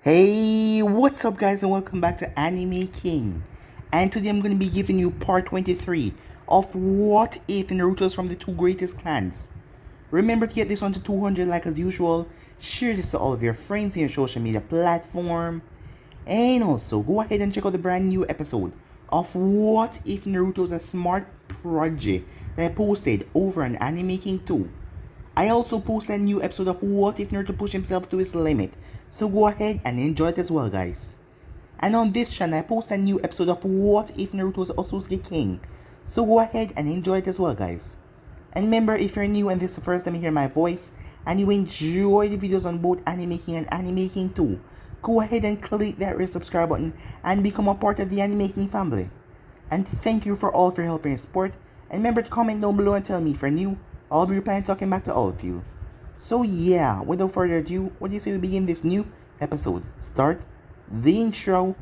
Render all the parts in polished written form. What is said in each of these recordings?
Hey, what's up guys and welcome back to Anime King. And today I'm going to be giving you part 23 of What If Naruto's from the two greatest clans. Remember to get this on to 200 like as usual, share this to all of your friends in your social media platform, and also go ahead and check out the brand new episode of What If Naruto's a Smart Project that I posted over on Anime King 2. I also posted a new episode of What If Naruto Pushed Himself to His Limit, so go ahead and enjoy it as well guys. And on this channel I post a new episode of What If Naruto was Osusuke King, so go ahead and enjoy it as well guys. And remember, if you're new and this is the first time you hear my voice, and you enjoy the videos on both Anime King and Anime King 2, go ahead and click that red subscribe button and become a part of the Anime King family. And thank you for all of your help and support, and remember to comment down below and tell me if you're new. I'll be replying talking back to all of you. So yeah, without further ado, what do you say we begin this new episode? Start the intro.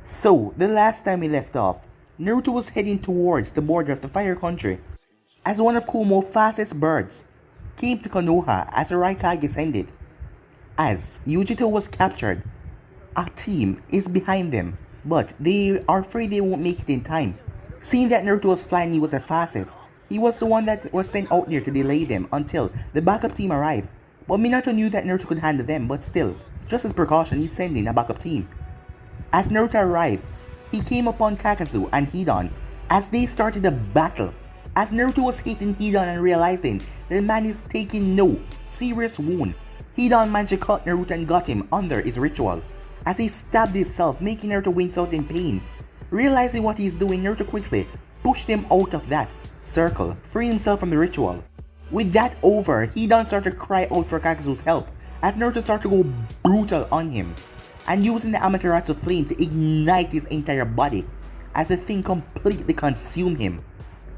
So, the last time we left off, Naruto was heading towards the border of the Fire Country as one of Kumo's fastest birds came to Konoha as the Raikage ascended. As Yujito was captured, a team is behind them, but they are afraid they won't make it in time. Seeing that Naruto was flying, he was the fastest. He was the one that was sent out there to delay them until the backup team arrived. But Minato knew that Naruto could handle them, but still, just as precaution, he's sending a backup team. As Naruto arrived, he came upon Kakazu and Hidan as they started a battle. As Naruto was hitting Hidan and realizing that the man is taking no serious wound, Hidan managed to cut Naruto and got him under his ritual. As he stabbed himself, making Naruto wince out in pain. Realizing what he is doing, Naruto quickly pushed him out of that circle, freeing himself from the ritual. With that over, Hidan started to cry out for Kakazu's help as Naruto started to go brutal on him, and using the Amaterasu flame to ignite his entire body as the thing completely consumed him.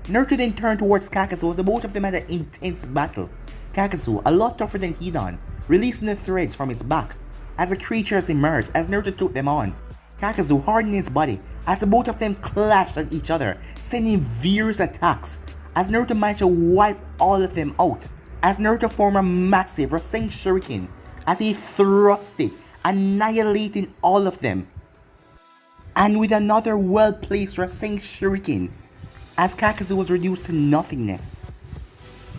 Naruto then turned towards Kakazu as the both of them had an intense battle. Kakazu, a lot tougher than Hidan, releasing the threads from his back as the creatures emerged as Naruto took them on. Kakazu hardened his body as the both of them clashed at each other, sending various attacks as Naruto managed to wipe all of them out. As Naruto formed a massive Rasen Shuriken as he thrust it, annihilating all of them. And with another well-placed Rasen Shuriken, as Kakazu was reduced to nothingness.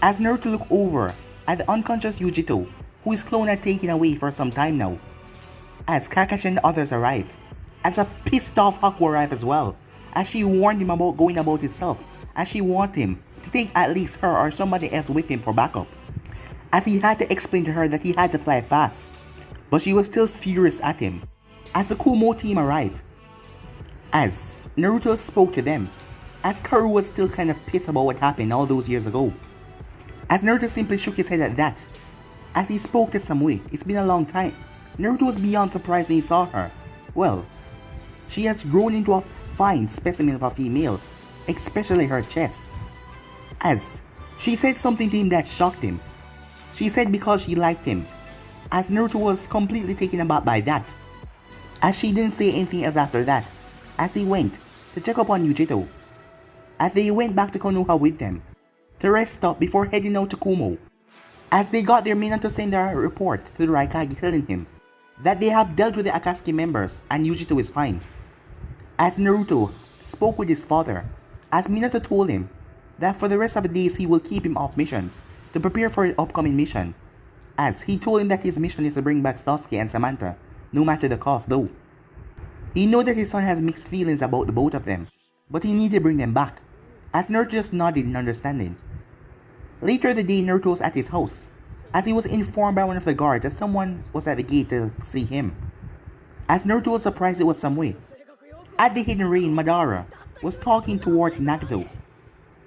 As Naruto looked over at the unconscious Yujito, who his clone had taken away for some time now. As Kakashi and others arrive, as a pissed off Haku arrived as well, as she warned him about going about himself, as she wanted him to take at least her or somebody else with him for backup. As he had to explain to her that he had to fly fast. But she was still furious at him as the Kumo team arrived. As Naruto spoke to them, as Karu was still kind of pissed about what happened all those years ago. As Naruto simply shook his head at that. As he spoke to Samui, it's been a long time. Naruto was beyond surprised when he saw her. Well, she has grown into a fine specimen of a female, especially her chest. As she said something to him that shocked him. She said because she liked him. As Naruto was completely taken aback by that. As she didn't say anything else after that, as he went to check up on Yujito. As they went back to Konoha with them, to rest up before heading out to Kumo. As they got there, Minato sent a report to the Raikage telling him that they have dealt with the Akatsuki members and Yujito is fine. As Naruto spoke with his father, as Minato told him that for the rest of the days he will keep him off missions to prepare for the upcoming mission. As he told him that his mission is to bring back Sasuke and Samantha, no matter the cost though. He knew that his son has mixed feelings about the both of them, but he needed to bring them back, as Naruto just nodded in understanding. Later the day, Naruto was at his house, as he was informed by one of the guards that someone was at the gate to see him. As Naruto was surprised it was Samui. At the hidden rain, Madara was talking towards Nagato.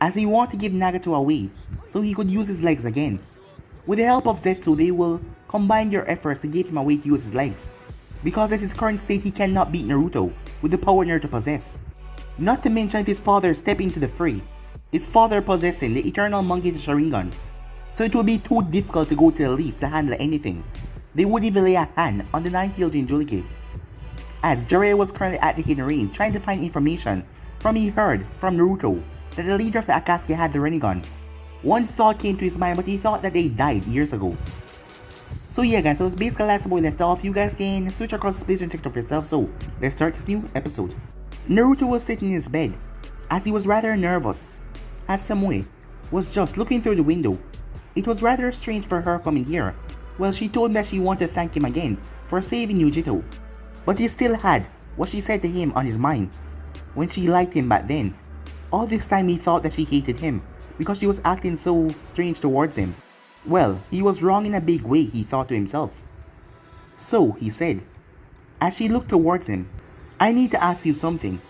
as he wanted to give Nagato away so he could use his legs again. With the help of Zetsu, they will combine their efforts to give him a way to use his legs, because at his current state he cannot beat Naruto with the power Naruto possesses. Not to mention if his father stepped into the fray, his father possessing the eternal monkey Sharingan, so it would be too difficult to go to the leaf to handle anything. They would even lay a hand on the 9-tailed Jinchuriki. As Jiraiya was currently at the Hidden Rain trying to find information he heard from Naruto that the leader of the Akatsuki had the Rinnegan. One thought came to his mind, but he thought that they died years ago. So yeah guys, so it's basically last where we left off. You guys can switch across the place and check it out for yourself. So let's start this new episode. Naruto was sitting in his bed as he was rather nervous, as Samui was just looking through the window. It was rather strange for her coming here. Well, she told him that she wanted to thank him again for saving Yujito, but he still had what she said to him on his mind when she liked him back then. All this time he thought that she hated him because she was acting so strange towards him. Well, he was wrong in a big way, he thought to himself. So, he said, as she looked towards him, I need to ask you something.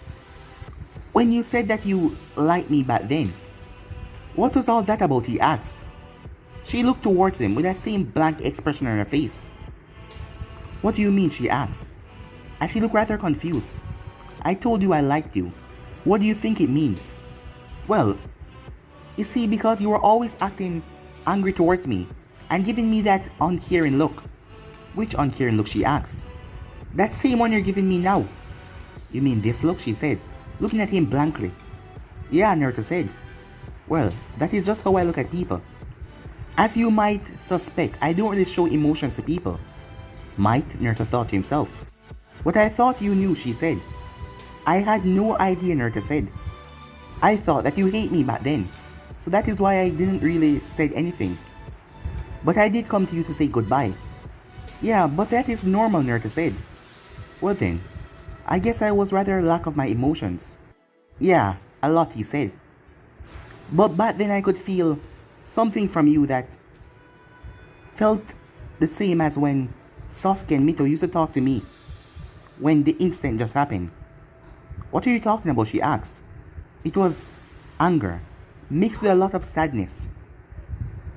When you said that you liked me back then, what was all that about, he asked. She looked towards him with that same blank expression on her face. What do you mean, she asked, as she looked rather confused. I told you I liked you. What do you think it means? Well, you see, because you were always acting angry towards me and giving me that uncaring look. Which uncaring look, she asked. That same one you're giving me now. You mean this look, she said, looking at him blankly. Yeah, Naruto said. Well, that is just how I look at people. As you might suspect, I don't really show emotions to people. Might, Naruto thought to himself. What I thought you knew, she said. I had no idea, Naruto said. I thought that you hate me back then, so that is why I didn't really said anything. But I did come to you to say goodbye. Yeah, but that is normal, Naruto said. Well then, I guess I was rather lack of my emotions. Yeah, a lot, he said. But back then I could feel something from you that felt the same as when Sasuke and Mito used to talk to me when the incident just happened. What are you talking about, she asked. It was anger, mixed with a lot of sadness.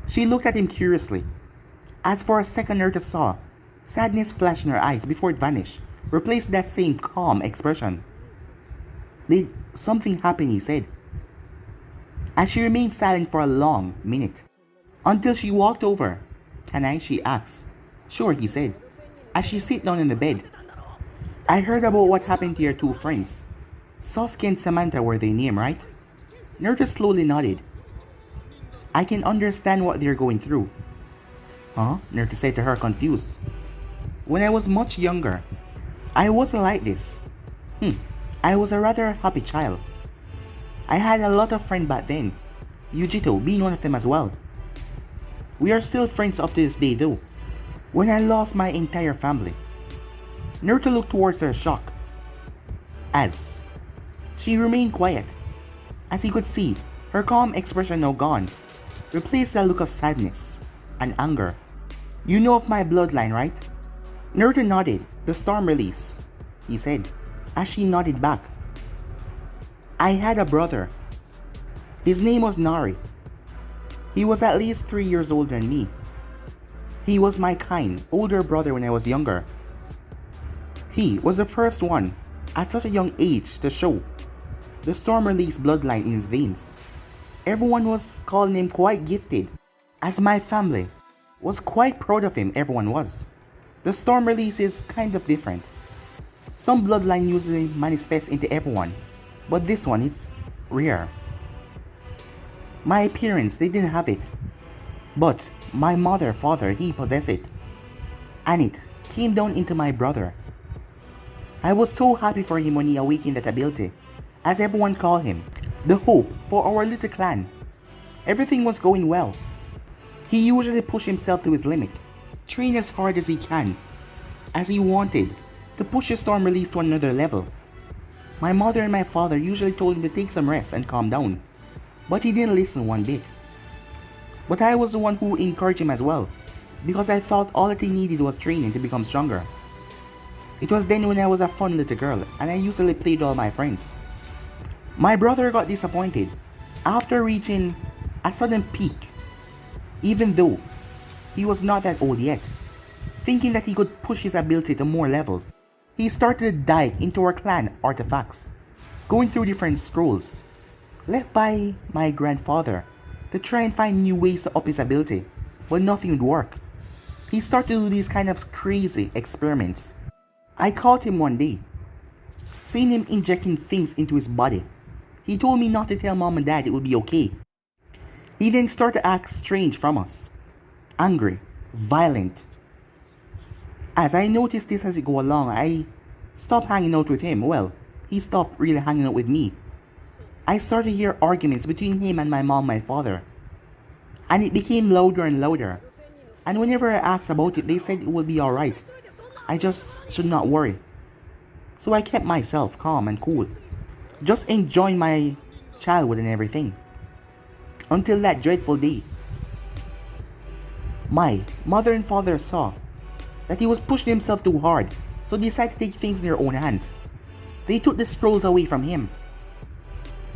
She looked at him curiously. As for a second, Naruto saw sadness flash in her eyes before it vanished, replaced that same calm expression. Did something happen, he said, as she remained silent for a long minute, until she walked over. Can I, she asked. Sure, he said, as she sat down in the bed. I heard about what happened to your two friends. Sasuke and Samantha were their name, right? Naruto slowly nodded. I can understand what they're going through. Huh? Naruto said to her, confused. When I was much younger, I wasn't like this. I was a rather happy child. I had a lot of friends back then, Yujito being one of them as well. We are still friends up to this day though. When I lost my entire family. Naruto looked towards her shocked, as she remained quiet. As he could see, her calm expression now gone, replaced a look of sadness and anger. You know of my bloodline, right? Naruto nodded. The storm release, he said, as she nodded back. I had a brother. His name was Nari. He was at least 3 years older than me. He was my kind, older brother when I was younger. He was the first one, at such a young age, to show the storm release bloodline in his veins. Everyone was calling him quite gifted, as my family was quite proud of him, everyone was. The storm release is kind of different. Some bloodline usually manifests into everyone, but this one is rare. My parents, they didn't have it, but my father, he possessed it, and it came down into my brother. I was so happy for him when he awakened that ability, as everyone called him, the hope for our little clan. Everything was going well. He usually pushed himself to his limit, trained as hard as he can, as he wanted to push his storm release to another level. My mother and my father usually told him to take some rest and calm down, but he didn't listen one bit. But I was the one who encouraged him as well, because I thought all that he needed was training to become stronger. It was then when I was a fun little girl and I usually played with all my friends. My brother got disappointed After reaching a sudden peak, even though he was not that old yet, thinking that he could push his ability to more level, he started to dive into our clan artifacts, going through different scrolls left by my grandfather to try and find new ways to up his ability, but nothing would work. He started to do these kind of crazy experiments. I caught him one day, seeing him injecting things into his body. He told me not to tell mom and dad it would be okay. He then started to act strange from us, angry, violent. As I noticed this as it go along, I stopped hanging out with him. Well, he stopped really hanging out with me. I started to hear arguments between him and my mom and my father. And it became louder and louder. And whenever I asked about it, they said it would be alright. I just should not worry. So I kept myself calm and cool, just enjoying my childhood and everything. Until that dreadful day. My mother and father saw that he was pushing himself too hard, so they decided to take things in their own hands. They took the scrolls away from him.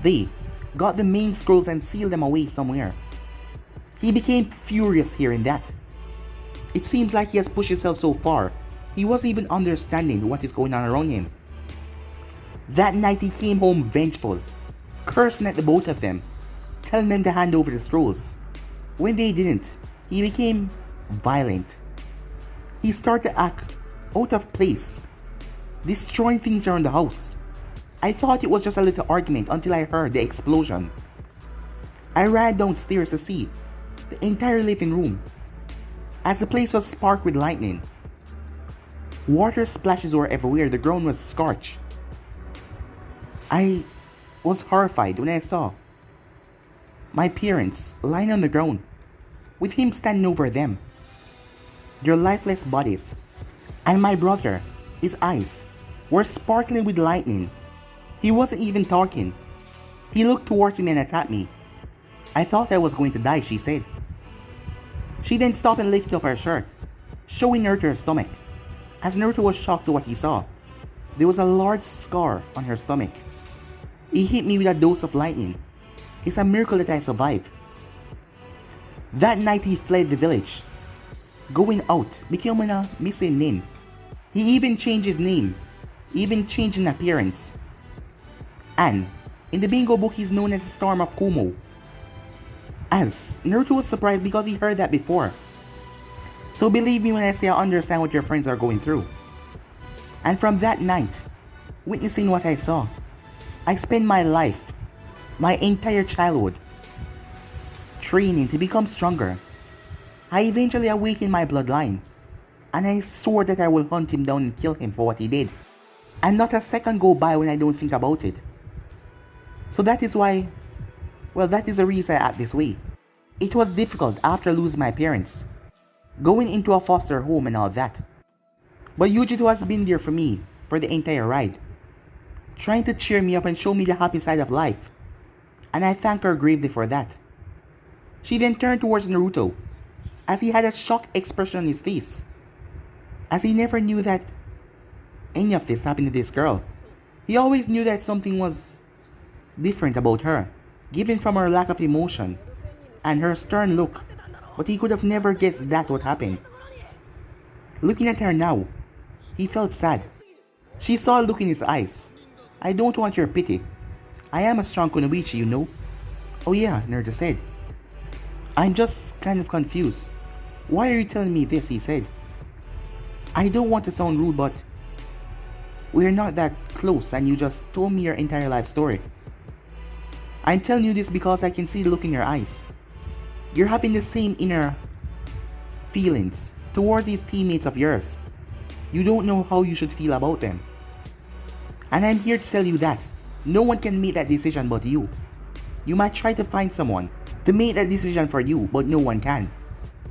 They got the main scrolls and sealed them away somewhere. He became furious hearing that. It seems like he has pushed himself so far, he wasn't even understanding what is going on around him. That night he came home vengeful, cursing at the both of them, telling them to hand over the scrolls. When they didn't, he became violent. He started to act out of place, destroying things around the house. I thought it was just a little argument until I heard the explosion. I ran downstairs to see the entire living room, as the place was sparked with lightning. Water splashes were everywhere, the ground was scorched. I was horrified when I saw my parents lying on the ground, with him standing over them, their lifeless bodies, and my brother, his eyes were sparkling with lightning. He wasn't even talking. He looked towards me and attacked me. I thought I was going to die, she said. She then stopped and lifted up her shirt, showing Naruto her stomach. As Naruto was shocked to what he saw, there was a large scar on her stomach. He hit me with a dose of lightning. It's a miracle that I survived. That night he fled the village, going out, becoming a missing nin. He even changed his name, even changed in appearance. And in the bingo book he's known as the Storm of Kumo. As Naruto was surprised because he heard that before. So believe me when I say I understand what your friends are going through. And from that night, witnessing what I saw, I spent my life, my entire childhood, training to become stronger. I eventually awakened my bloodline, and I swore that I will hunt him down and kill him for what he did. And not a second go by when I don't think about it. So that is why, well, that is the reason I act this way. It was difficult after losing my parents, going into a foster home and all that. But Yujito has been there for me for the entire ride, trying to cheer me up and show me the happy side of life. And I thank her gravely for that. She then turned towards Naruto, as he had a shocked expression on his face, as he never knew that any of this happened to this girl. He always knew that something was different about her, given from her lack of emotion and her stern look, but he could have never guessed that would happen. Looking at her now, he felt sad. She saw a look in his eyes. I don't want your pity. I am a strong kunoichi, you know. Oh yeah, Naruto said. I'm just kind of confused. Why are you telling me this, he said. I don't want to sound rude, but we're not that close and you just told me your entire life story. I'm telling you this because I can see the look in your eyes. You're having the same inner feelings towards these teammates of yours. You don't know how you should feel about them. And I'm here to tell you that no one can make that decision but you. You might try to find someone to make that decision for you, but no one can.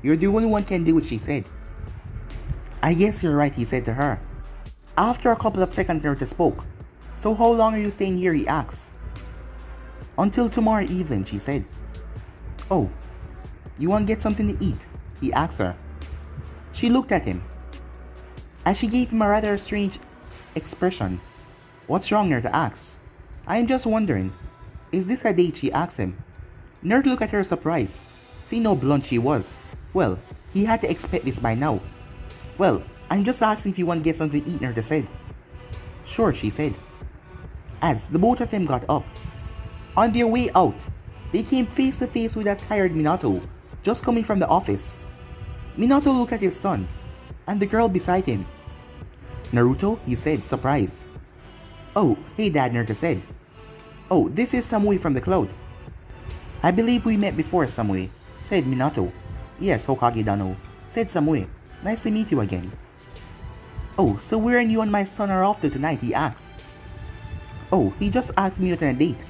You're the only one can do it, she said. I guess you're right, he said to her. After a couple of seconds, Naruto spoke. So how long are you staying here, he asked. Until tomorrow evening, she said. Oh, you want to get something to eat? He asked her. She looked at him, as she gave him a rather strange expression. What's wrong, Naruto asked. I am just wondering, is this a date, she asked him. Naruto looked at her surprised, seeing how blunt she was. Well, he had to expect this by now. Well, I'm just asking if you want to get something to eat, Naruto said. Sure, she said. As the both of them got up. On their way out, they came face to face with a tired Minato, just coming from the office. Minato looked at his son, and the girl beside him. Naruto, he said, surprised. Oh, hey Dad, Naruto said. Oh, this is Samui from the cloud. I believe we met before, Samui, said Minato. Yes, Hokage-dano, said Samui. Nice to meet you again. Oh, so where you and my son are off to tonight, he asked. Oh, he just asked me out on a date.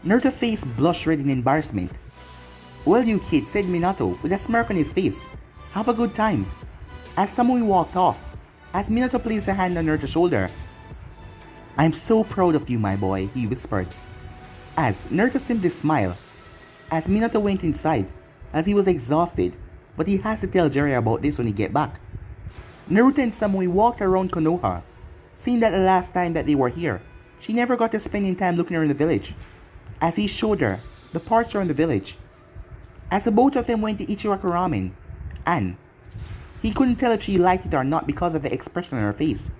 Naruto's face blushed red in embarrassment. Well, you kid, said Minato with a smirk on his face. Have a good time. As Samui walked off, as Minato placed a hand on Naruto's shoulder. I'm so proud of you, my boy, he whispered. As Naruto simply smiled. As Minato went inside, as he was exhausted, but he has to tell Jiraiya about this when he get back. Naruto and Samui walked around Konoha, seeing that the last time that they were here, she never got to spend any time looking around the village, as he showed her the parts around the village. As the both of them went to Ichiraku Ramen, and he couldn't tell if she liked it or not because of the expression on her face.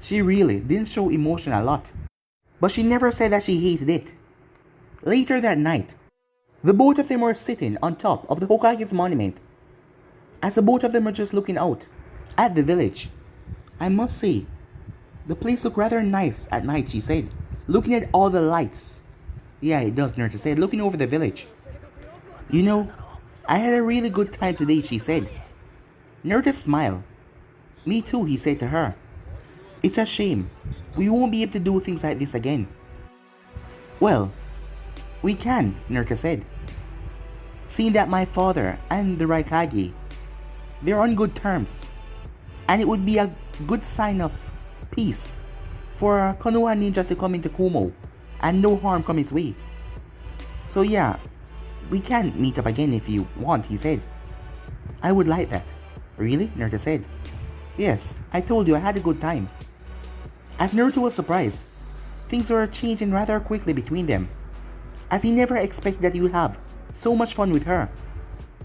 She really didn't show emotion a lot, but she never said that she hated it. Later that night, the both of them were sitting on top of the Hokage's monument, as the both of them were just looking out at the village. I must say, the place looked rather nice at night, she said, looking at all the lights. Yeah, it does, Naruto said, looking over the village. You know, I had a really good time today, she said. Naruto smiled. Me too, he said to her. It's a shame. We won't be able to do things like this again. Well, we can, Naruto said. Seeing that my father and the Raikage, they're on good terms, and it would be a good sign of peace for Konoha Ninja to come into Kumo and no harm come his way. So yeah, we can meet up again if you want, he said. I would like that. Really? Naruto said. Yes, I told you I had a good time. As Naruto was surprised, things were changing rather quickly between them, as he never expected that he would have so much fun with her,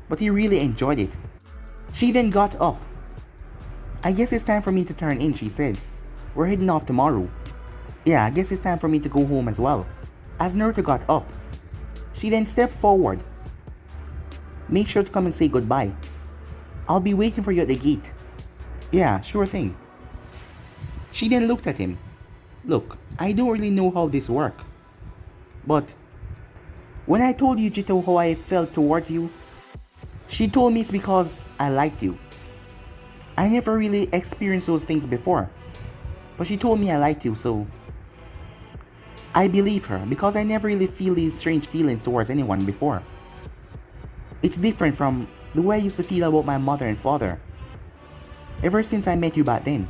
but he really enjoyed it. She then got up. I guess it's time for me to turn in, she said. We're heading off tomorrow. Yeah, I guess it's time for me to go home as well. As Naruto got up, she then stepped forward. Make sure to come and say goodbye. I'll be waiting for you at the gate. Yeah, sure thing. She then looked at him. Look, I don't really know how this works, but when I told you, Jito, how I felt towards you, she told me it's because I liked you. I never really experienced those things before, but she told me I liked you, so I believe her because I never really feel these strange feelings towards anyone before. It's different from the way I used to feel about my mother and father. Ever since I met you back then,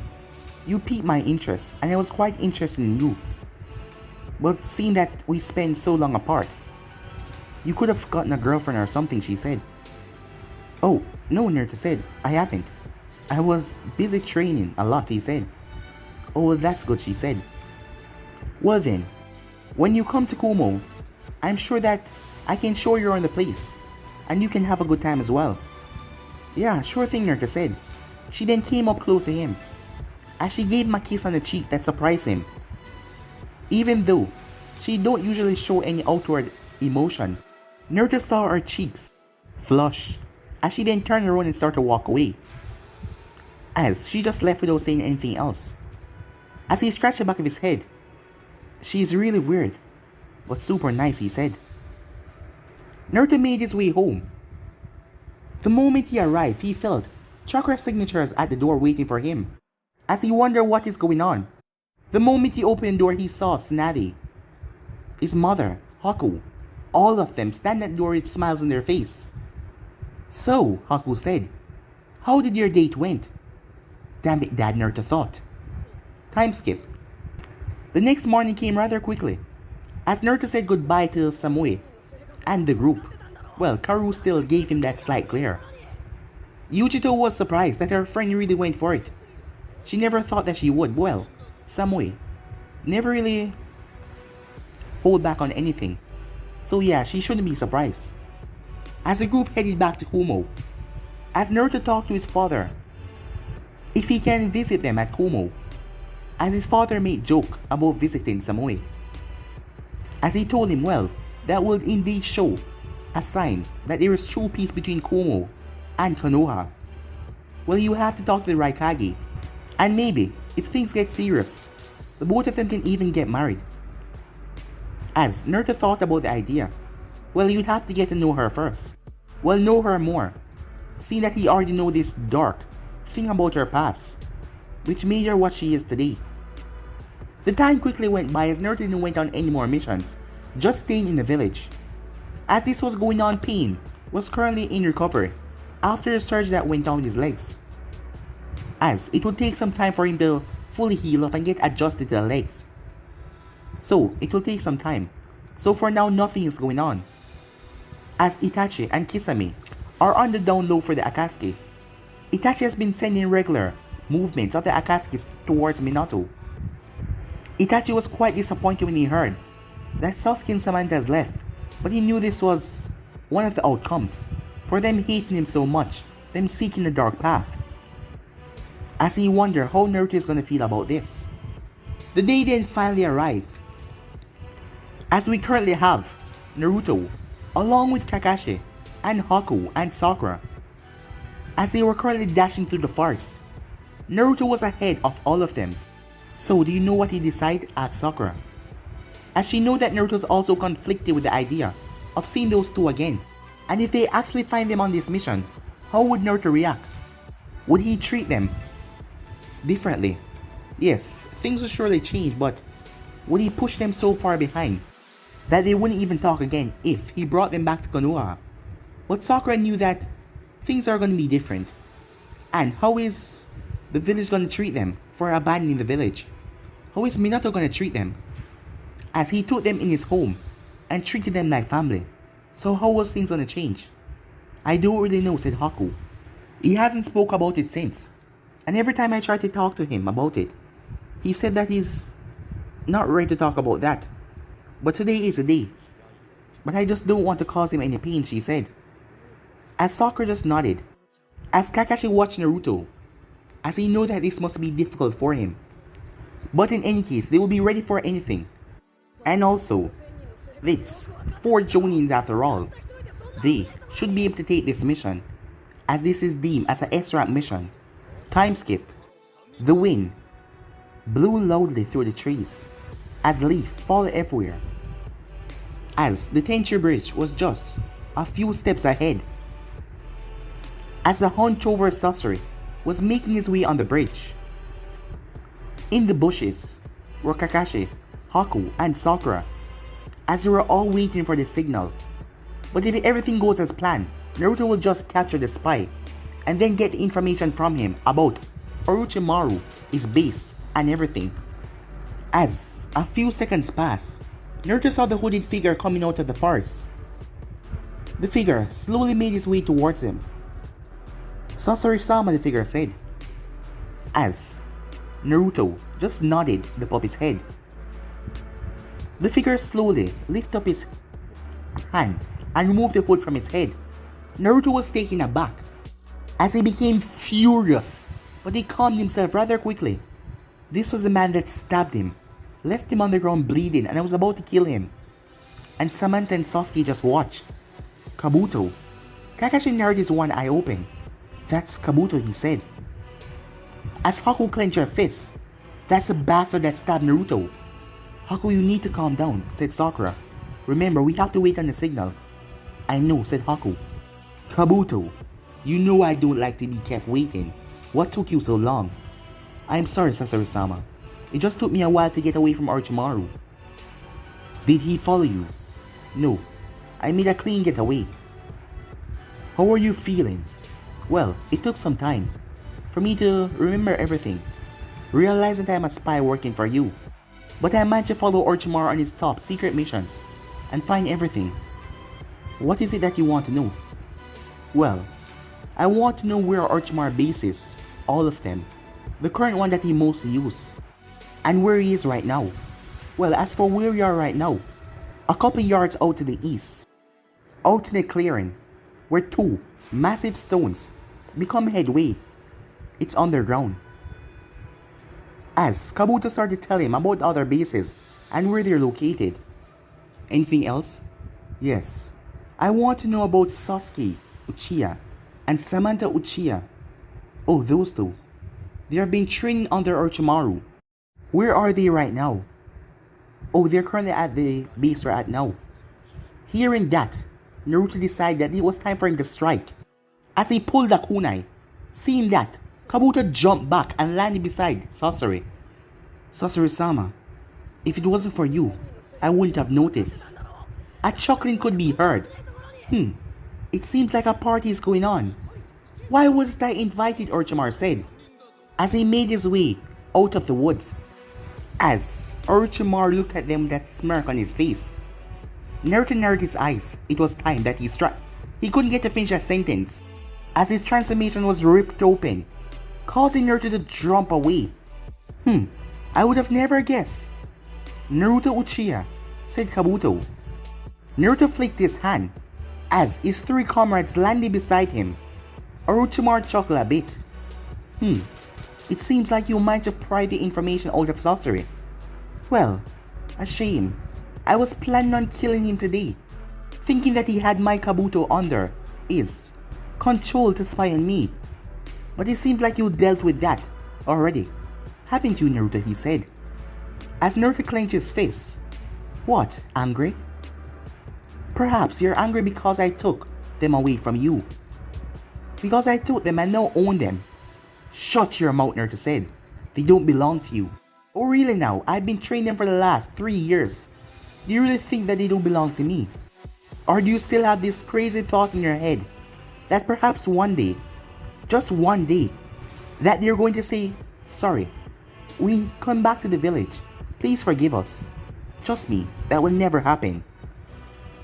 you piqued my interest and I was quite interested in you. But seeing that we spent so long apart, you could have gotten a girlfriend or something, she said. Oh, no, Naruto said, I haven't. I was busy training a lot, he said. Oh, that's good, she said. Well then, when you come to Kumo, I'm sure that I can show you around the place, and you can have a good time as well. Yeah, sure thing, Naruto said. She then came up close to him, as she gave him a kiss on the cheek that surprised him. Even though she don't usually show any outward emotion, Naruto saw her cheeks flush, as she then turned around and started to walk away, as she just left without saying anything else. As he scratched the back of his head, she's really weird, but super nice, he said. Naruto made his way home. The moment he arrived, he felt chakra signatures at the door waiting for him, as he wondered what is going on. The moment he opened the door, he saw Tsunade, his mother, Haku, all of them stand at the door with smiles on their face. So, Haku said, how did your date went? Damn it, Dad, Naruto thought. Time skip. The next morning came rather quickly, as Naruto said goodbye to Samui and the group. Well, Karu still gave him that slight glare. Yujito was surprised that her friend really went for it. She never thought that she would. Well, Samui never really hold back on anything. So yeah, she shouldn't be surprised. As the group headed back to Kumo, as Naruto talked to his father if he can visit them at Kumo, as his father made joke about visiting Samui. As he told him, well, that would indeed show a sign that there is true peace between Kumo and Konoha. Well, you have to talk to the Raikage, and maybe, if things get serious, the both of them can even get married. As Naruto thought about the idea, well, you'd have to get to know her first. Well, know her more, seeing that he already know this dark thing about her past, which made her what she is today. The time quickly went by as Naruto didn't went on any more missions, just staying in the village. As this was going on, Pain was currently in recovery after the surgery that went down his legs, as it would take some time for him to fully heal up and get adjusted to the legs. So it will take some time. So for now, nothing is going on, as Itachi and Kisame are on the down low for the Akatsuki. Itachi has been sending regular movements of the Akatsuki towards Minato. Itachi was quite disappointed when he heard that Sasuke and Samantha has left, but he knew this was one of the outcomes for them hating him so much, them seeking the dark path. As he wondered how Naruto is going to feel about this. The day then finally arrived, as we currently have Naruto along with Kakashi and Haku and Sakura. As they were currently dashing through the forest, Naruto was ahead of all of them. So do you know what he decided? Asked Sakura, as she knew that Naruto is also conflicted with the idea of seeing those two again, and if they actually find them on this mission, how would Naruto react? Would he treat them differently? Yes, things will surely change, but would he push them so far behind that they wouldn't even talk again if he brought them back to Konoha? But Sakura knew that things are going to be different. And how is the village going to treat them for abandoning the village? How is Minato going to treat them? As he took them in his home and treated them like family. So how was things going to change? I don't really know, said Haku. He hasn't spoke about it since. And every time I try to talk to him about it, he said that he's not ready to talk about that. But today is a day. But I just don't want to cause him any pain, she said. As Sakura just nodded, as Kakashi watched Naruto, as he knew that this must be difficult for him. But in any case, they will be ready for anything. And also, it's 4 Jonins after all. They should be able to take this mission, as this is deemed as a S-rank mission. Time skip. The wind blew loudly through the trees, as leaves fall everywhere. As the Tenchi Bridge was just a few steps ahead. As the hunchover Sasori was making his way on the bridge. In the bushes were Kakashi, Haku, and Sakura, as they were all waiting for the signal. But if everything goes as planned, Naruto will just capture the spy and then get the information from him about Orochimaru, his base, and everything. As a few seconds passed, Naruto saw the hooded figure coming out of the forest. The figure slowly made his way towards him. Sasori-sama, the figure said, as Naruto just nodded the puppet's head. The figure slowly lifted up his hand and removed the hood from its head. Naruto was taken aback, as he became furious, but he calmed himself rather quickly. This was the man that stabbed him, left him on the ground bleeding, and I was about to kill him. And Samantha and Sasuke just watched. Kabuto. Kakashi narrowed his one eye open. That's Kabuto, he said. As Haku clenched her fists, that's the bastard that stabbed Naruto. Haku, you need to calm down, said Sakura. Remember, we have to wait on the signal. I know, said Haku. Kabuto, you know I don't like to be kept waiting. What took you so long? I'm sorry, Sasori-sama. It just took me a while to get away from Orochimaru. Did he follow you? No, I made a clean getaway. How are you feeling? Well, it took some time for me to remember everything, realize that I'm a spy working for you. But I managed to follow Orochimaru on his top secret missions and find everything. What is it that you want to know? Well, I want to know where Orochimaru base is, all of them, the current one that he mostly uses, and where he is right now. Well, as for where you are right now, A couple yards out to the east, out in the clearing, where two massive stones become headway. It's underground. As Kabuto started to tell him about other bases and where they're located. Anything else? Yes. I want to know about Sasuke Uchiha and Samantha Uchiha. Oh, those two. They have been training under Orochimaru. Where are they right now? Oh, they're currently at the base we're at now. Hearing that, Naruto decided that it was time for him to strike. As he pulled the kunai, seeing that, Kabuto jumped back and landed beside Sasori. Sasori-sama, if it wasn't for you, I wouldn't have noticed. A chuckling could be heard. It seems like a party is going on. Why wasn't I invited, Orochimaru said, as he made his way out of the woods. As Orochimaru looked at them with that smirk on his face, Naruto narrowed his eyes. It was time that he struck. He couldn't get to finish a sentence, as his transformation was ripped open, causing Naruto to jump away. I would have never guessed. Naruto Uchiha, said Kabuto. Naruto flicked his hand, as his three comrades landed beside him. Orochimaru chuckled a bit. It seems like you managed to pry the information out of Sasori. Well, a shame. I was planning on killing him today, thinking that he had my Kabuto under his control to spy on me. But it seems like you dealt with that already. Haven't you, Naruto? He said, as Naruto clenched his fist. What, angry? Perhaps you're angry because I took them away from you. Because I took them and now own them. Shut your mouth, Naruto said. They don't belong to you. Oh really now? I've been training them for the last 3 years. Do you really think that they don't belong to me? Or do you still have this crazy thought in your head that perhaps one day, just one day, that they're going to say, sorry, we come back to the village. Please forgive us. Trust me, that will never happen.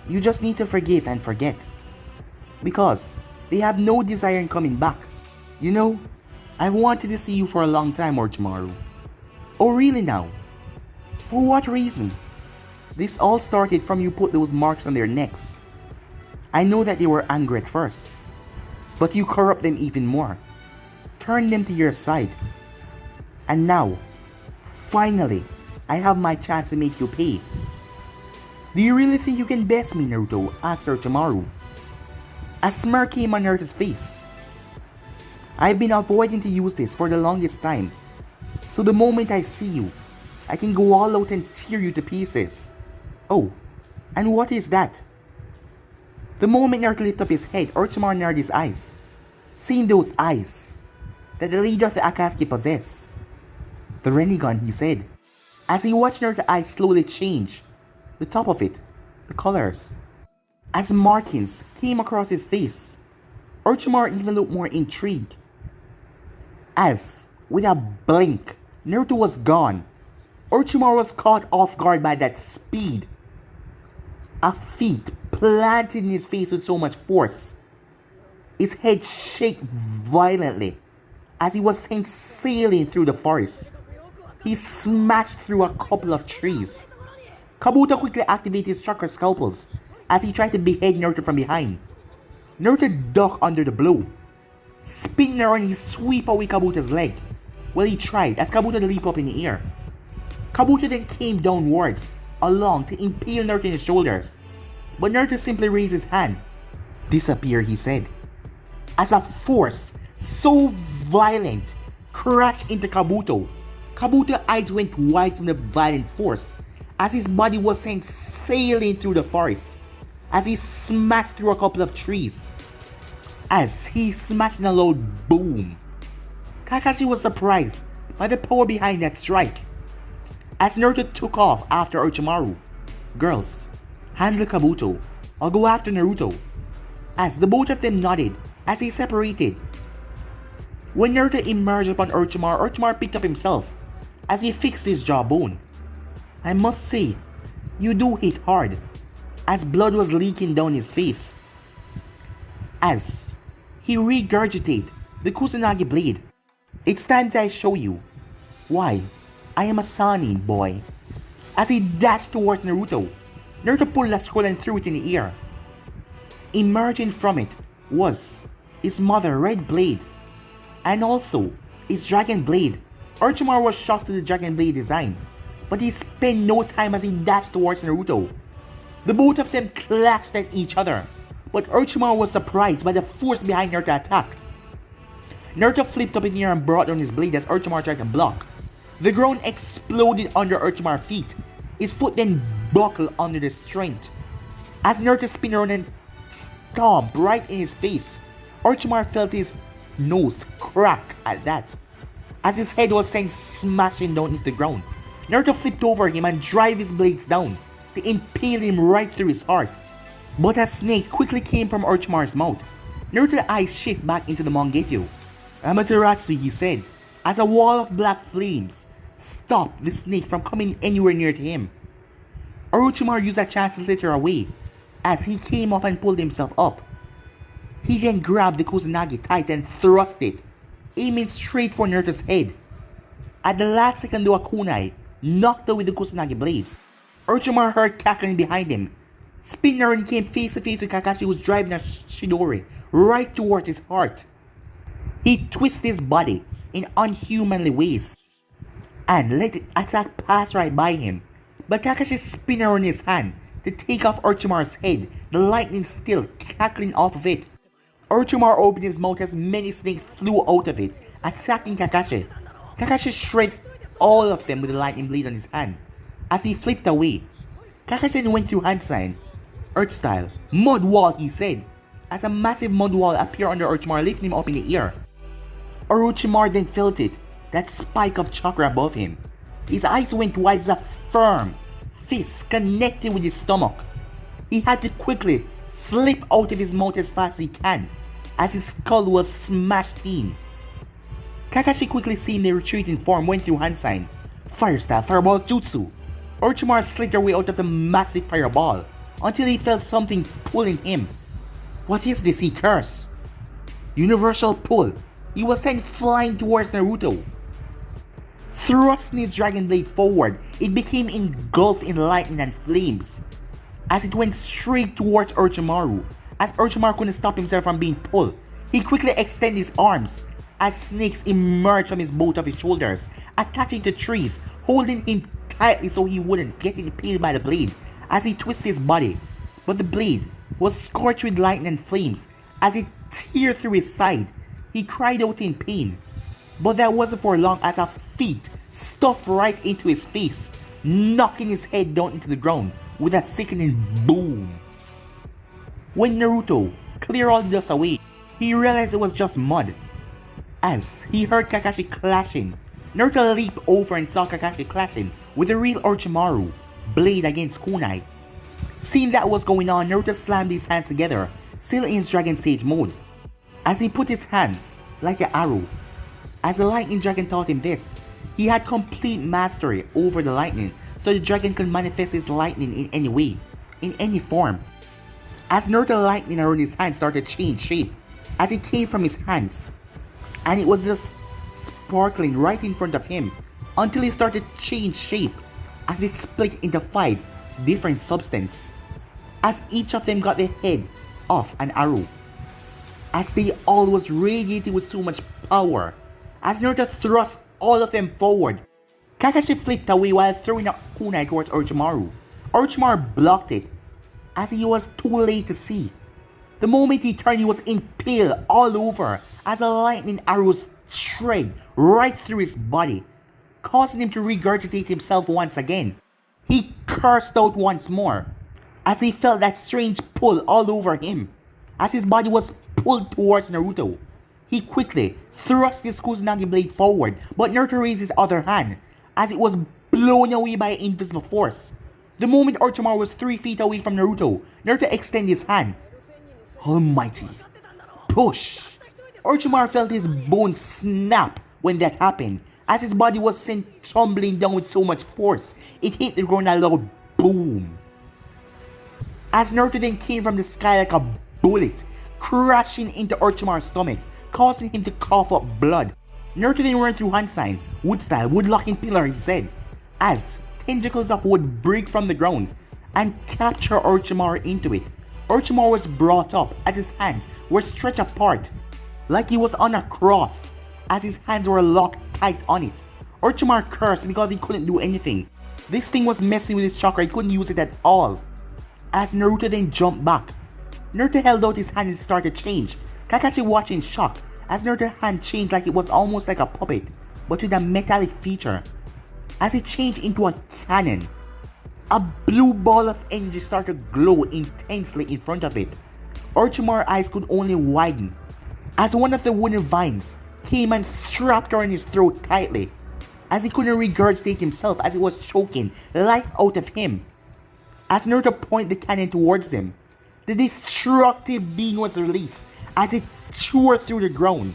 You just need to forgive and forget. Because they have no desire in coming back. You know, I've wanted to see you for a long time, Orochimaru. Oh really now? For what reason? This all started from you put those marks on their necks. I know that they were angry at first, but you corrupt them even more. Turn them to your side. And now, finally, I have my chance to make you pay. Do you really think you can best me, Naruto? Asked Orochimaru. A smirk came on Naruto's face. I've been avoiding to use this for the longest time, so the moment I see you, I can go all out and tear you to pieces. Oh, and what is that? The moment Naruto lifted up his head, Orochimaru narrowed his eyes, seeing those eyes that the leader of the Akatsuki possessed. The Rinnegan, he said, as he watched Naruto's eyes slowly change, the top of it, the colors. As markings came across his face, Orochimaru even looked more intrigued. As, with a blink, Naruto was gone. Orochimaru was caught off guard by that speed. A feet planted in his face with so much force. His head shook violently as he was sent sailing through the forest. He smashed through a couple of trees. Kabuto quickly activated his chakra scalpels as he tried to behead Naruto from behind. Naruto ducked under the blow. Spinning around, he swept away Kabuto's leg. Well, he tried as Kabuto leaped up in the air. Kabuto then came downwards, along to impale Naruto in his shoulders. But Naruto simply raised his hand. Disappear, he said. As a force so violent crashed into Kabuto. Kabuto's eyes went wide from the violent force as his body was sent sailing through the forest as he smashed through a couple of trees. As he smashed in a loud boom. Kakashi was surprised by the power behind that strike. As Naruto took off after Orochimaru. Girls, handle Kabuto. I'll go after Naruto. As the both of them nodded as they separated. When Naruto emerged upon Orochimaru, Orochimaru picked up himself as he fixed his jawbone. I must say, you do hit hard, as blood was leaking down his face. As he regurgitated the Kusanagi blade. It's time that I show you why I am a Sanin boy. As he dashed towards Naruto, Naruto pulled a scroll and threw it in the air. Emerging from it was his mother Red Blade and also his Dragon Blade. Orochimaru was shocked at the Dragon Blade design, but he spent no time as he dashed towards Naruto. The both of them clashed at each other, but Orochimaru was surprised by the force behind Naruto's attack. Naruto flipped up in the air and brought down his blade as Orochimaru tried to block. The ground exploded under Orochimaru's feet. His foot then buckled under the strength. As Naruto spun around and stomped right in his face, Orochimaru felt his nose crack at that, as his head was sent smashing down into the ground. Naruto flipped over him and drove his blades down to impale him right through his heart. But a snake quickly came from Orochimaru's mouth. Naruto's eyes shift back into the Mangekyou. Amaterasu, he said, as a wall of black flames stopped the snake from coming anywhere near to him. Orochimaru used a chance to slither away as he came up and pulled himself up. He then grabbed the Kusanagi tight and thrust it, aiming straight for Naruto's head. At the last second though, a kunai knocked away the Kusanagi blade. Orochimaru heard cackling behind him. Spinning around, he came face to face with Kakashi, who was driving a Chidori right towards his heart. He twisted his body in unhumanly ways and let the attack pass right by him. But Kakashi spun around his hand to take off Orochimaru's head, the lightning still cackling off of it. Orochimaru opened his mouth as many snakes flew out of it, attacking Kakashi. Kakashi shredded all of them with the lightning blade on his hand. As he flipped away, Kakashi then went through hand sign, Earth style, mud wall, he said, as a massive mud wall appeared under Orochimaru, lifting him up in the air. Orochimaru then felt it, that spike of chakra above him. His eyes went wide as a firm fist connected with his stomach. He had to quickly slip out of his mouth as fast as he can, as his skull was smashed in. Kakashi, quickly seeing the retreating form, went through hand sign, fire style, fireball jutsu. Orochimaru slid their way out of the massive fireball until he felt something pulling him. What is this? He cursed. Universal pull. He was sent flying towards Naruto. Thrusting his dragon blade forward, it became engulfed in lightning and flames as it went straight towards Orochimaru. As Orochimaru couldn't stop himself from being pulled, he quickly extended his arms as snakes emerged from both of his shoulders, attaching to trees, holding him tightly so he wouldn't get impaled by the blade as he twisted his body. But the blade was scorched with lightning and flames as it teared through his side. He cried out in pain, but that wasn't for long as a feet stuffed right into his face, knocking his head down into the ground with a sickening boom. When Naruto cleared all the dust away, he realized it was just mud. As he heard Kakashi clashing, Naruto leaped over and saw Kakashi clashing with the real Orochimaru, blade against kunai. Seeing that was going on, Naruto slammed his hands together, still in his Dragon Sage mode, as he put his hand like an arrow. As the lightning dragon taught him this, he had complete mastery over the lightning, so the dragon could manifest his lightning in any way, in any form. As Naruto's lightning around his hand started to change shape, as it came from his hands, and it was just sparkling right in front of him, until it started to change shape, as it split into 5 different substances, as each of them got the head of an arrow, as they all was radiating with so much power. As Naruto thrust all of them forward, Kakashi flipped away while throwing a kunai towards Orochimaru. Orochimaru blocked it, as he was too late to see. The moment he turned, he was impaled all over as a lightning arrow shred right through his body, causing him to regurgitate himself once again. He cursed out once more, as he felt that strange pull all over him. As his body was pulled towards Naruto, he quickly thrust his Kusanagi blade forward, but Naruto raised his other hand, as it was blown away by an invisible force. The moment Orochimaru was 3 feet away from Naruto, Naruto extended his hand. Almighty. Push! Orochimaru felt his bones snap when that happened, as his body was sent tumbling down with so much force, it hit the ground a loud boom. As Naruto then came from the sky like a bullet, crashing into Orochimaru's stomach, causing him to cough up blood. Naruto then ran through hand sign, wood style, wood locking pillar, he said, as tentacles of wood break from the ground, and capture Orochimaru into it. Orochimaru was brought up as his hands were stretched apart like he was on a cross as his hands were locked tight on it. Orochimaru cursed because he couldn't do anything. This thing was messing with his chakra, he couldn't use it at all. As Naruto then jumped back, Naruto held out his hand and started to change. Kakashi watched in shock as Naruto's hand changed like it was almost like a puppet, but with a metallic feature. As it changed into a cannon, a blue ball of energy started to glow intensely in front of it. Orochimaru's eyes could only widen as one of the wooden vines came and strapped around his throat tightly, as he couldn't regurgitate himself as it was choking life out of him. As Naruto pointed the cannon towards him, the destructive being was released as it tore through the ground,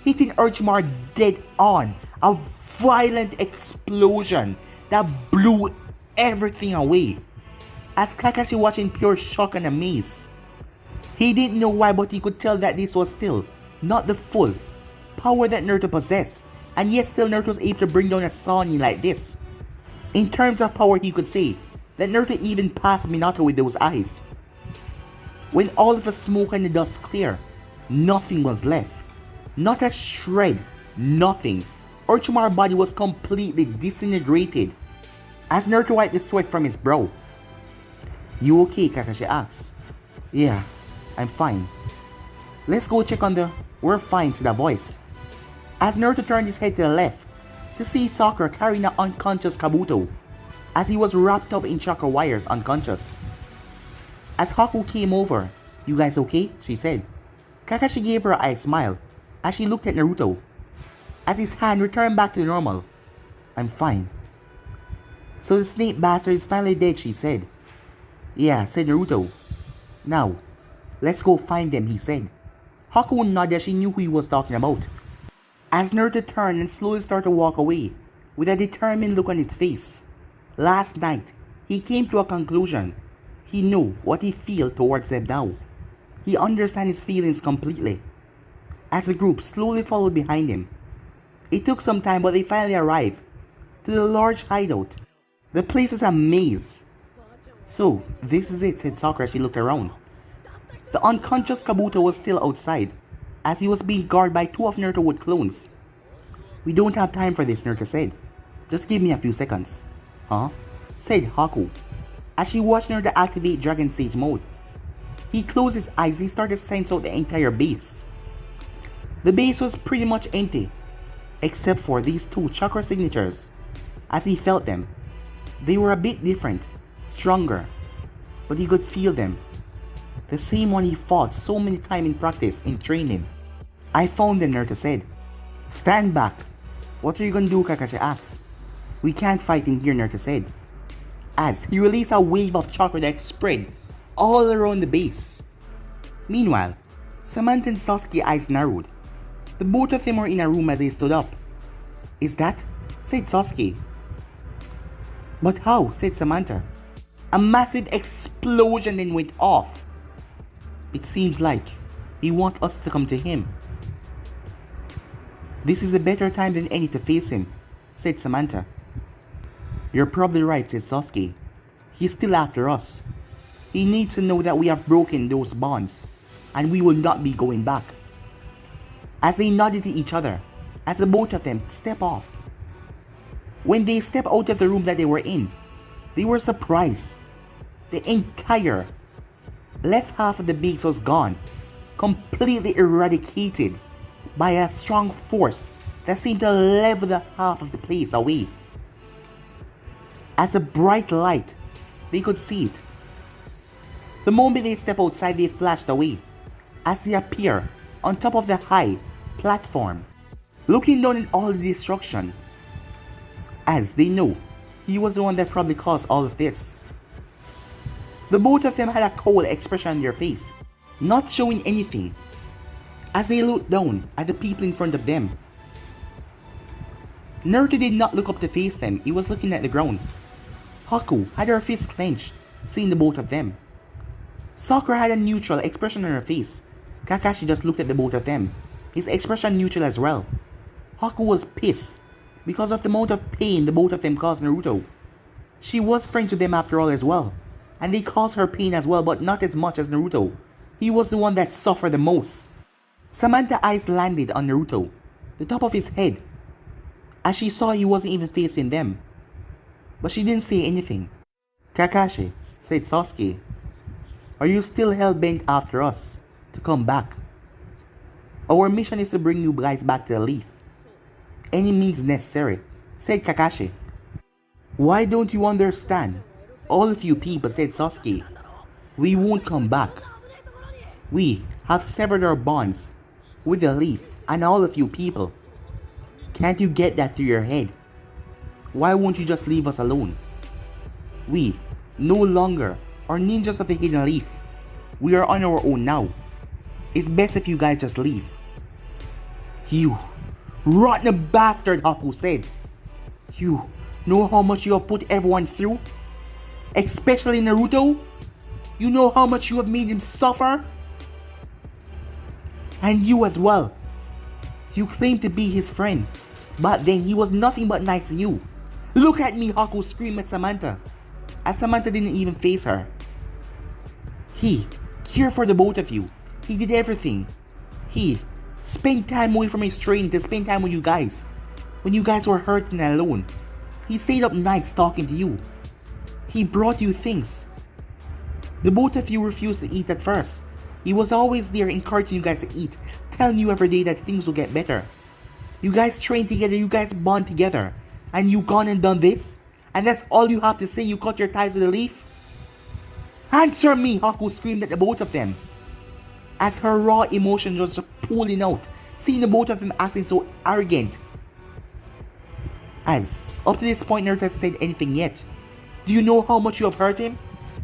hitting Orochimaru dead on. A violent explosion that blew everything away. As Kakashi watched in pure shock and amaze. He didn't know why, but he could tell that this was still not the full power that Naruto possessed, and yet still Naruto was able to bring down a Sannin like this. In terms of power, he could say that Naruto even passed Minato with those eyes. When all of the smoke and the dust cleared, nothing was left. Not a shred, nothing. Orochimaru's body was completely disintegrated. As Naruto wiped the sweat from his brow. "You okay?" Kakashi asked. "Yeah, I'm fine." "Let's go check on the..." "We're fine," said a voice. As Naruto turned his head to the left to see Sakura carrying an unconscious Kabuto, as he was wrapped up in chakra wires unconscious. As Haku came over, "You guys okay?" she said. Kakashi gave her a smile as she looked at Naruto. As his hand returned back to normal, "I'm fine." "So the snake bastard is finally dead," she said. "Yeah," said Naruto. "Now, let's go find them," he said. Haku nodded as she knew who he was talking about. As Naruto turned and slowly started to walk away, with a determined look on his face. Last night, he came to a conclusion. He knew what he felt towards them now. He understood his feelings completely. As the group slowly followed behind him. It took some time, but they finally arrived to the large hideout. The place was a maze. "So, this is it," said Sakura as she looked around. The unconscious Kabuto was still outside, as he was being guarded by two of Naruto Wood clones. "We don't have time for this," Naruto said. "Just give me a few seconds." "Huh?" said Haku, as she watched Naruto activate Dragon Stage mode. He closed his eyes as he started to sense out the entire base. The base was pretty much empty, except for these two chakra signatures. As he felt them, they were a bit different, stronger, but he could feel them. The same one he fought so many times in practice, in training. "I found them," Naruto said. "Stand back." "What are you gonna do?" Kakashi asked. "We can't fight in here," Naruto said. As he released a wave of chakra that spread all around the base. Meanwhile, Samantha and Sasuke's eyes narrowed. The both of them were in a room as they stood up. "Is that?" said Sasuke. "But how?" said Samantha. A massive explosion then went off. "It seems like he wants us to come to him." "This is a better time than any to face him," said Samantha. "You're probably right," said Sasuke. "He's still after us. He needs to know that we have broken those bonds, and we will not be going back." As they nodded to each other, as the both of them stepped off. When they stepped out of the room that they were in, they were surprised. The entire left half of the base was gone, completely eradicated by a strong force that seemed to level the half of the place away. As a bright light, they could see it. The moment they stepped outside, they flashed away, as they appeared on top of the high platform, looking down at all the destruction, as they know he was the one that probably caused all of this. The both of them had a cold expression on their face, not showing anything, as they looked down at the people in front of them. Naruto did not look up to face them, he was looking at the ground. Haku had her fist clenched, seeing the both of them. Sakura had a neutral expression on her face. Kakashi just looked at the both of them, his expression neutral as well. Haku was pissed because of the amount of pain the both of them caused Naruto. She was friends with them after all as well, and they caused her pain as well, but not as much as Naruto. He was the one that suffered the most. Samantha's eyes landed on Naruto, the top of his head, as she saw he wasn't even facing them. But she didn't say anything. "Kakashi," said Sasuke, "are you still hell-bent after us to come back? Our mission is to bring you guys back to the leaf. Any means necessary," said Kakashi. "Why don't you understand? All of you people," said Sasuke. "We won't come back. We have severed our bonds with the leaf and all of you people. Can't you get that through your head? Why won't you just leave us alone? We no longer are ninjas of the hidden leaf. We are on our own now. It's best if you guys just leave." "You rotten bastard," Haku said. "You know how much you have put everyone through? Especially Naruto? You know how much you have made him suffer? And you as well. You claim to be his friend, but then he was nothing but nice to you. Look at me," Haku screamed at Samantha, as Samantha didn't even face her. "He cared for the both of you. He did everything. He spent time away from his training to spend time with you guys when you guys were hurt and alone. He stayed up nights talking to you. He brought you things. The both of you refused to eat at first. He was always there encouraging you guys to eat, telling you every day that things will get better. You guys train together, you guys bond together, and you gone and done this? And that's all you have to say? You cut your ties with the leaf? Answer me," Haku screamed at the both of them, as her raw emotion was pulling out, seeing the both of them acting so arrogant. As up to this point, Naruto hasn't said anything yet. "Do you know how much you have hurt him?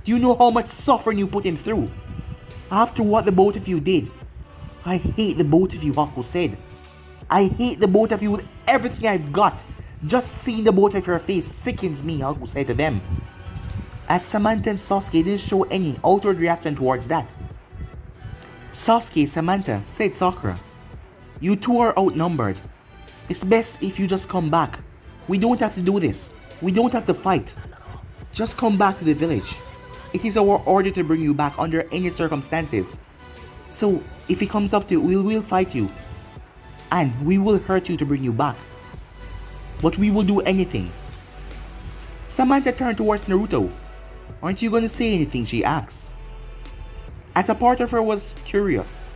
Do you know how much suffering you put him through? After what the both of you did, I hate the both of you," Haku said. "I hate the both of you with everything I've got. Just seeing the both of your face sickens me," Haku said to them, as Samantha and Sasuke didn't show any outward reaction towards that. "Sasuke, Samantha," said Sakura, "you two are outnumbered. It's best if you just come back. We don't have to do this. We don't have to fight. Just come back to the village. It is our order to bring you back under any circumstances. So if it comes up to it, we will fight you. And we will hurt you to bring you back. But we will do anything." Samantha turned towards Naruto. "Aren't you gonna say anything?" she asked. As a part of her was curious.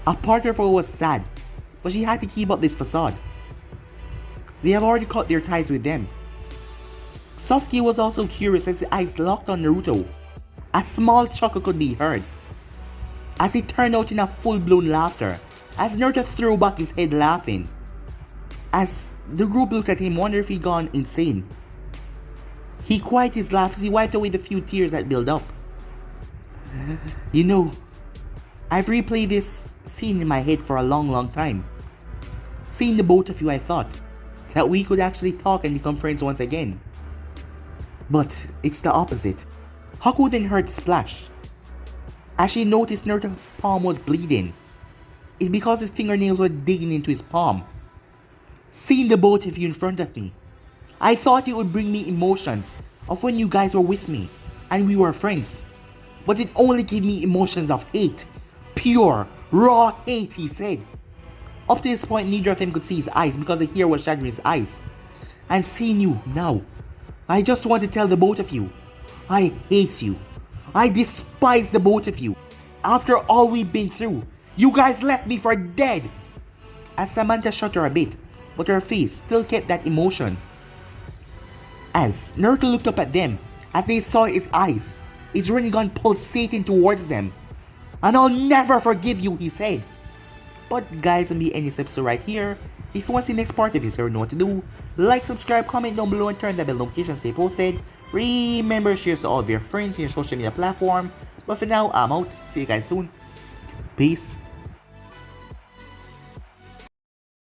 A part of her was sad, but she had to keep up this facade. They have already cut their ties with them. Sasuke was also curious as his eyes locked on Naruto. A small chuckle could be heard, as it turned out in a full-blown laughter, as Naruto threw back his head laughing. As the group looked at him, wondering if he'd gone insane. He quieted his laugh as he wiped away the few tears that built up. "You know, I've replayed this scene in my head for a long time. Seeing the both of you, I thought that we could actually talk and become friends once again. But it's the opposite." Haku then heard splash, as she noticed Naruto's palm was bleeding. It's because his fingernails were digging into his palm. "Seeing the both of you in front of me, I thought it would bring me emotions of when you guys were with me and we were friends. But it only gave me emotions of hate. Pure, raw hate," he said. Up to this point, neither of them could see his eyes because the hair was shadowing his eyes. "And seeing you now, I just want to tell the both of you, I hate you. I despise the both of you. After all we've been through, you guys left me for dead." As Samantha shuddered a bit, but her face still kept that emotion. As Naruto looked up at them, as they saw his eyes, his Rinnegan pulsating towards them. "And I'll never forgive you," he said. But guys, don't be any steps right here. If you want to see the next part of this, you know what to do. Like, subscribe, comment down below, and turn that bell notification to stay posted. Remember, share to all of your friends in your social media platform. But for now, I'm out. See you guys soon. Peace.